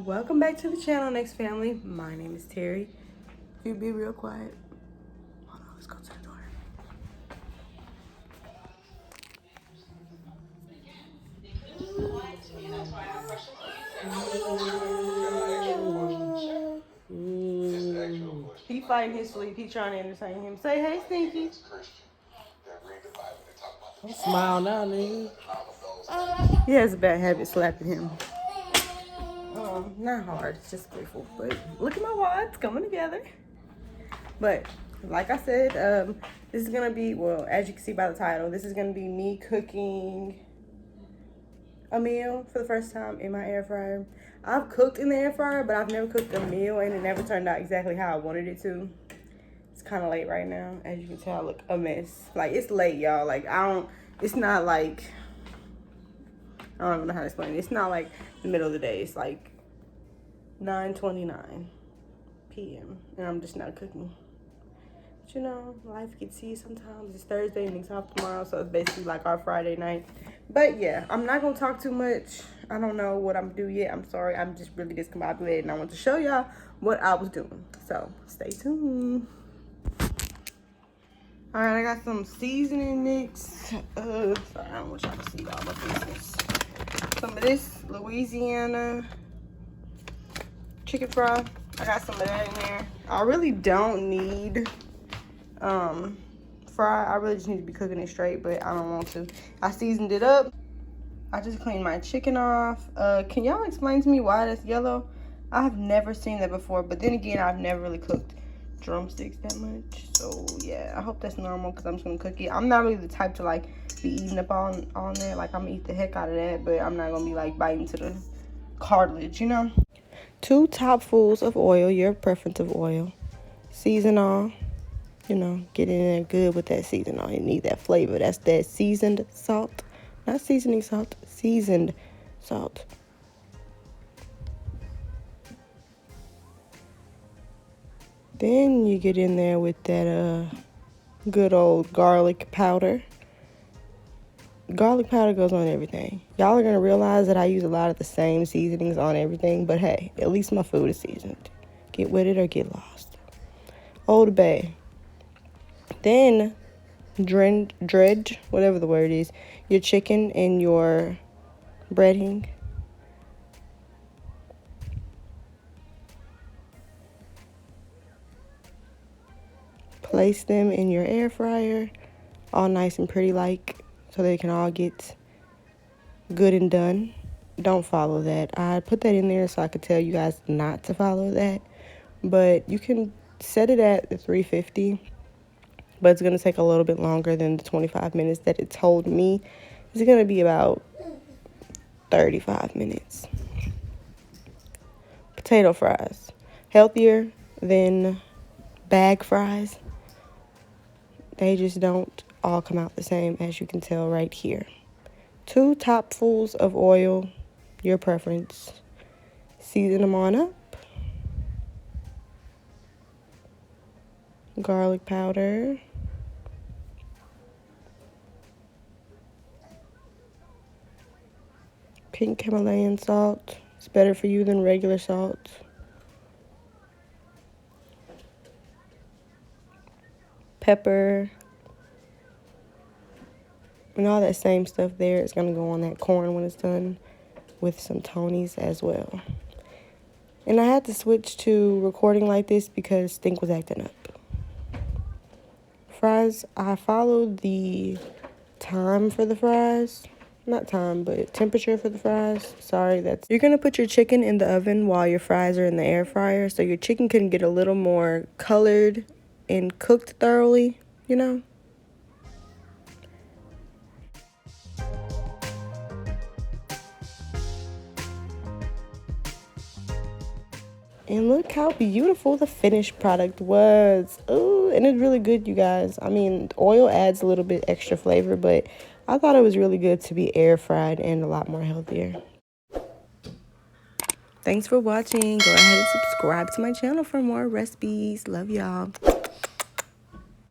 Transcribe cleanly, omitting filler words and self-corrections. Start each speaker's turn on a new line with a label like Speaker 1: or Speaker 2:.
Speaker 1: Welcome back to the channel, NXT Family. My name is Terry. If you be real quiet. Hold on, let's go to the door. He fighting his sleep. He trying to entertain him. Say, hey, Stinky.
Speaker 2: Don't smile now, nigga.
Speaker 1: He has a bad habit slapping him. Not hard, it's just playful. But look at my wads coming together. But like I said, this is gonna be, well, as you can see by the title, this is gonna be me cooking a meal for the first time in my air fryer. I've cooked in the air fryer, but I've never cooked a meal, and it never turned out exactly how I wanted it to. It's kind of late right now. As you can tell, I look a mess. Like, it's late, y'all. Like, it's not like, I don't even know how to explain it. It's not like the middle of the day. It's like 9:29 p.m. and I'm just not cooking. But you know, life gets you sometimes. It's Thursday and it's off tomorrow, so it's basically like our Friday night. But yeah, I'm not gonna talk too much. I don't know what I'm gonna do yet. I'm sorry. I'm just really discombobulated, and I want to show y'all what I was doing. So stay tuned. All right, I got some seasoning mix. Sorry, I don't want y'all to see all my business. Some of this Louisiana chicken fry. I got some of that in there. I really don't need fry. I really just need to be cooking it straight, but I don't want to. I seasoned it up. I just cleaned my chicken off. Can y'all explain to me why that's yellow? I have never seen that before, but then again, I've never really cooked drumsticks that much. So yeah, I hope that's normal because I'm just gonna cook it. I'm not really the type to like be eating up on that. Like, I'm gonna eat the heck out of that, but I'm not gonna be like biting to the cartilage, you know? 2 topfuls of oil, your preference of oil. Season all. You know, get in there good with that season all. You need that flavor. That's that seasoned salt. Not seasoning salt, seasoned salt. Then you get in there with that good old garlic powder. Garlic powder goes on everything. Y'all are gonna realize that I use a lot of the same seasonings on everything, but hey, at least my food is seasoned. Get with it or get lost. Old Bay. Then dredge, whatever the word is, your chicken and your breading. Place them in your air fryer, all nice and pretty like, so they can all get good and done. Don't follow that. I put that in there so I could tell you guys not to follow that. But you can set it at the 350. But it's going to take a little bit longer than the 25 minutes that it told me. It's going to be about 35 minutes. Potato fries. Healthier than bag fries. They just don't all come out the same, as you can tell right here. 2 topfuls of oil, your preference. Season them on up. Garlic powder. Pink Himalayan salt. It's better for you than regular salt. Pepper. And all that same stuff there is going to go on that corn when it's done, with some Tonys as well. And I had to switch to recording like this because Stink was acting up. Fries, I followed the time for the fries. Not time, but temperature for the fries. Sorry, you're going to put your chicken in the oven while your fries are in the air fryer, so your chicken can get a little more colored and cooked thoroughly, you know? And look how beautiful the finished product was. Ooh, and it's really good, you guys. I mean, oil adds a little bit extra flavor, but I thought it was really good to be air fried and a lot more healthier. Thanks for watching. Go ahead and subscribe to my channel for more recipes. Love y'all.